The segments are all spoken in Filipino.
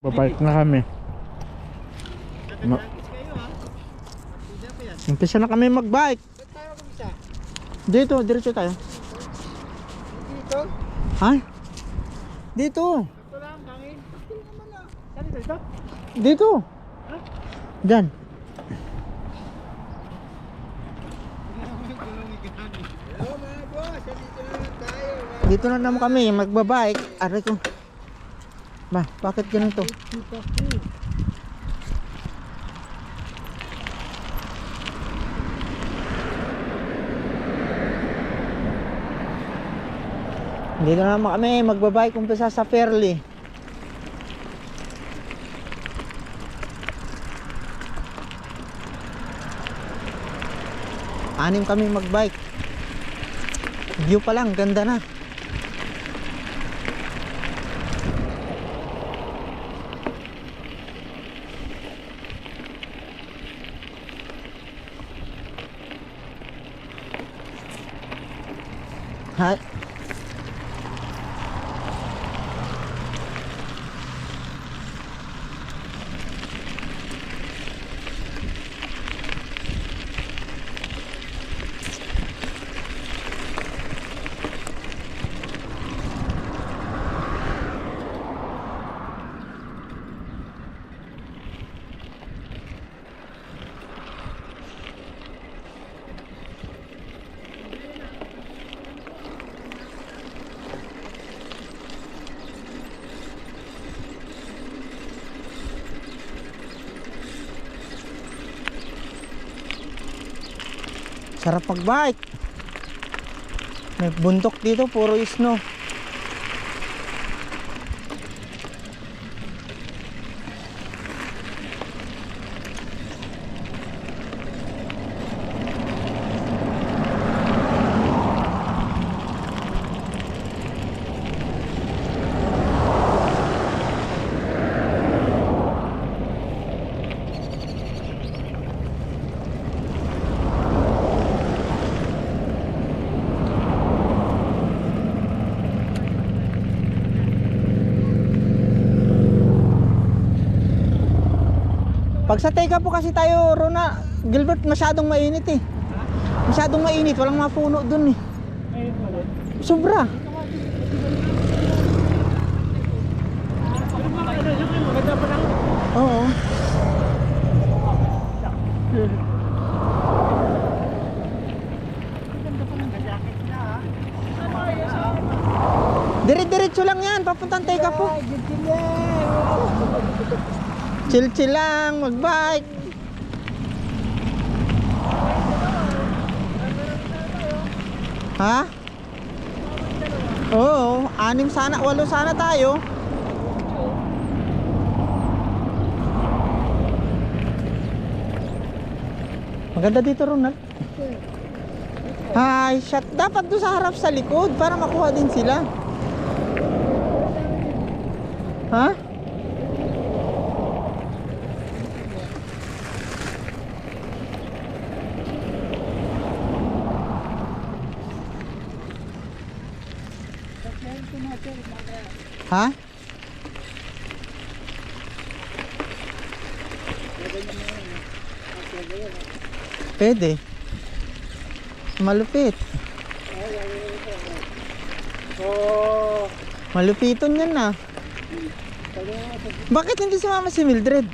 Babalik na kami. Umpisa na kami mag-bike. Dito, diretso tayo. Dito? Ha? Dito. Ito lang, kangin. Saan dito? Dito. Ha? Diyan. Hello mga boss, dito na lang tayo. Dito na naman kami magbabike. Aray ko. Ba, bakit ganito? Dito na naman kami magbabike umpisa sa Fairly. Anim kami magbike. View pa lang, ganda na. Hi. Sarap mag-bike. May bundok dito, puro snow. Pag sa Teka po kasi tayo, Rona, Gilbert, masyadong mainit eh. Masyadong mainit, walang mga puno dun eh. Ayun mo din. Sobra. Maganda pa lang. Oo. Maganda pa lang. Jacket na ha. Dire-diretso lang yan, papuntang Teka po. Chill-chill lang, mag-bike. Ha? Oo, 6 sana, 8 sana tayo. Maganda dito, Ronald. Hi, shot. Dapat doon sa harap sa likod para makuha din sila. Ha? Ha? Pwede. Malupit. Oh, Malupiton yan na. Bakit hindi sumama si Mildred?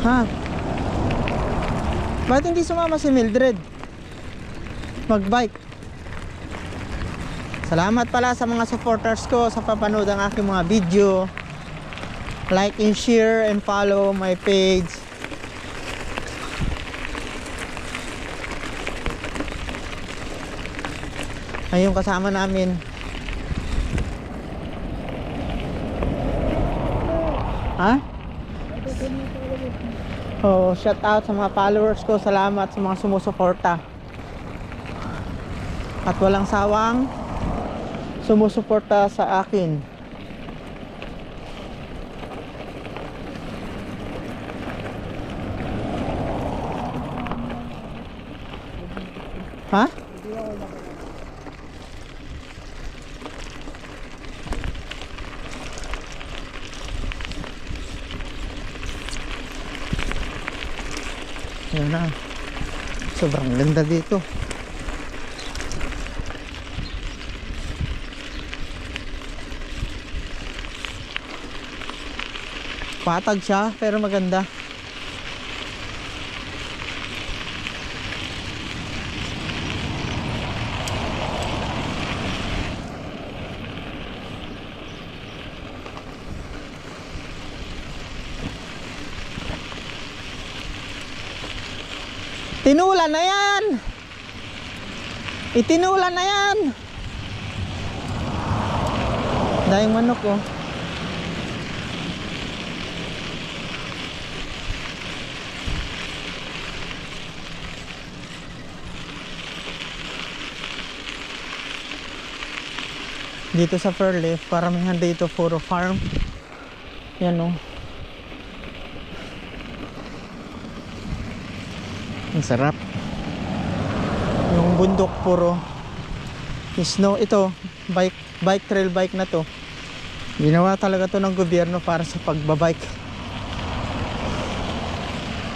Ha? Bakit hindi sumama si Mildred? Magbike. Salamat pala sa mga supporters ko sa papanood ng aking mga video. Like and share and follow my page. Ayun kasama namin. Ha? Oh, shout out sa mga followers ko. Salamat sa mga sumusuporta. At walang sawang sumusuporta sa akin. Ha? Yun na. Sobrang ganda dito. Patag siya pero maganda. Tinulan na yan. Itinulan na yan. Dahing manok oh. Dito sa Fairleaf, paramihan dito puro farm. Yan oh. Ang sarap. Yung bundok puro snow. Ito, trail bike na to. Ginawa talaga to ng gobyerno para sa pagbabike.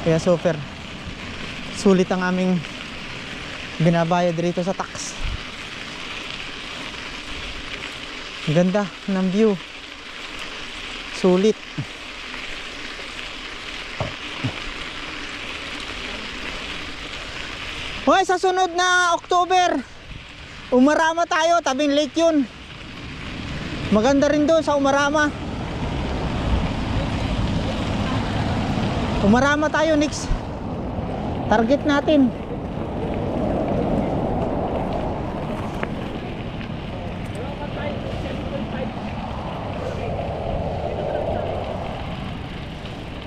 Kaya super sulit ang aming binabayad rito sa tax. Ganda ng view. Sulit. Hoy, sa sunod na October, Umarama tayo, tabing lake yun. Maganda rin doon sa Umarama. Umarama tayo next target natin.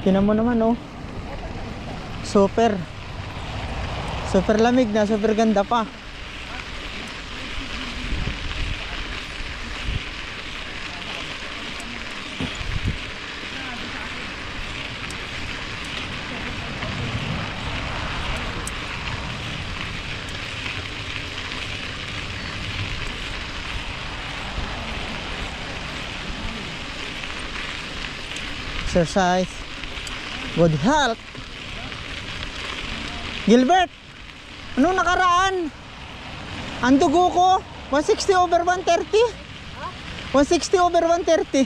Tinan mo naman oh. Super lamig na, super ganda pa. Exercise, good health. Gilbert, ano nakaraan? Ang dugo ko 160/130. 160/130.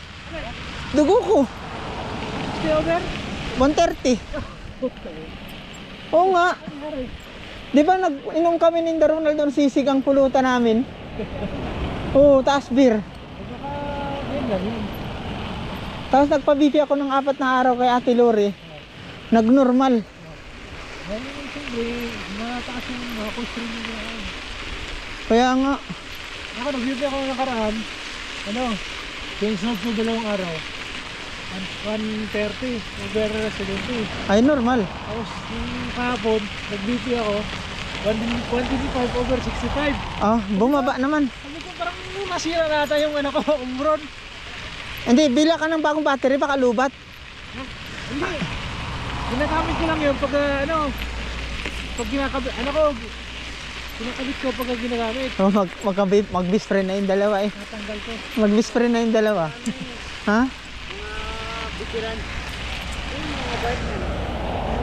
Dugo ko 130. Oo nga. Di ba nag-inom kami ni Ronald doon, sisig ang pulutan namin? Oo, taas beer. Tapos nagpa-BP ako ng 4 na araw kay Ate Lori. Nag-normal. Mataas yung mga constraint nyo. Kaya nga. Ako, nag-BP ako nakaraan. Ano? Change note ko 2 araw. 130 over 70. Ay, normal. Tapos yung kahapon, nag-BP ako. 125/65. Ah, bumaba naman. Sabi ko, parang nasira nata yung ano ko, umron. Hindi, bila ka ng bagong battery, baka lubat. Hindi. Ginagamit ko lang yun pag pag ginakabit, kinakabit ko pag ginagamit. Oh, mag-bispray na yung dalawa eh. Natanggal ko. Mag-bispray na yung dalawa. Ha? Mga bitiran. Yung mga bike na.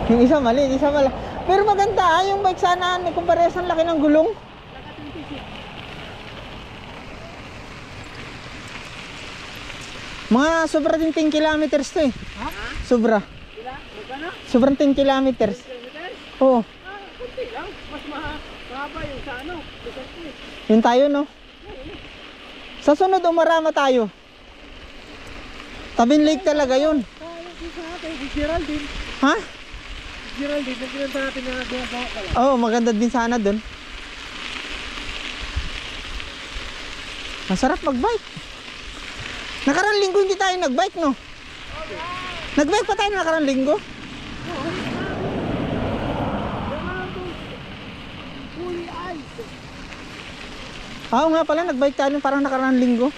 Yung isa mali, yung isa mali. Pero maganda ah, yung bike sana, may kumpares ang laki ng gulong. Mga sobra din 10 kilometers to eh. Ha? Sobra. Sila? Magkano? Sobrang 10 kilometers. Kilometers? Oo. Kunti lang. Mas mahaba yung sa ano. Yun tayo no. Sa sunod Umarama tayo. Tabing lake talaga yun. Sa atin, si Geraldine. Ha? Geraldine, nagpinanta natin na ginagawa ka lang. Oo, maganda din sana dun. Masarap magbike. Nakarang linggo hindi tayo nagbike no? Nagbike pa tayo nakarang linggo? Fully ice. Oo nga pala, nagbike tayo parang nakarang linggo.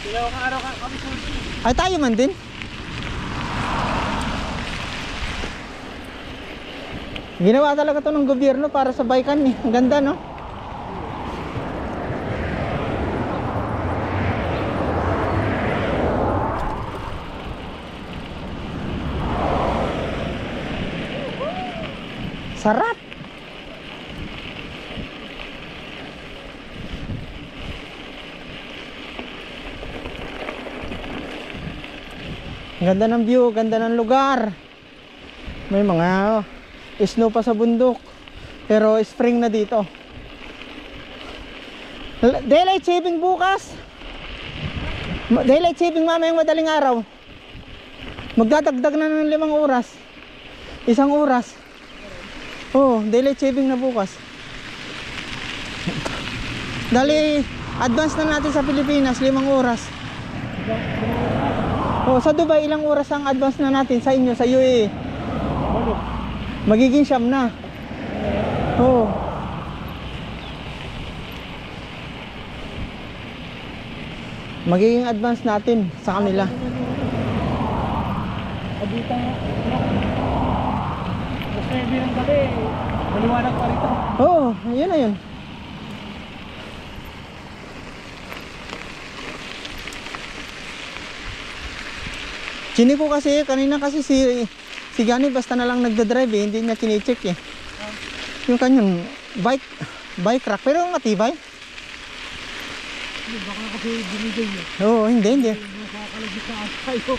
Dalawang araw kami sunod. Ay tayo man din. Ginawa talaga to ng gobyerno para sa bikean eh. Ang ganda no? Sarap. Ganda ng view, ganda ng lugar. May mga snow pa sa bundok. Pero spring na dito. Daylight saving bukas. Daylight saving mamayang madaling araw. Magdadagdag na ng 5 oras. 1 oras. Oh, daylight saving na bukas. Dali, advance na natin sa Pilipinas, 5 oras. Oh, sa Dubai, ilang oras ang advance na natin sa inyo, sa UAE? Magiging 9 na. Oh. Magiging advance natin sa kanila. Kabita nga. Basta yung ng gabi, maliwanag pa rito. Oo, yun na yun. Chini ko kasi, kanina kasi si Gani basta na lang nagdadrive eh, hindi niya chine-check eh. Yung kanyang bike rack, pero ang matibay. Baka kasi binigay niya. Oo, hindi. Nakakalagit sa tayo.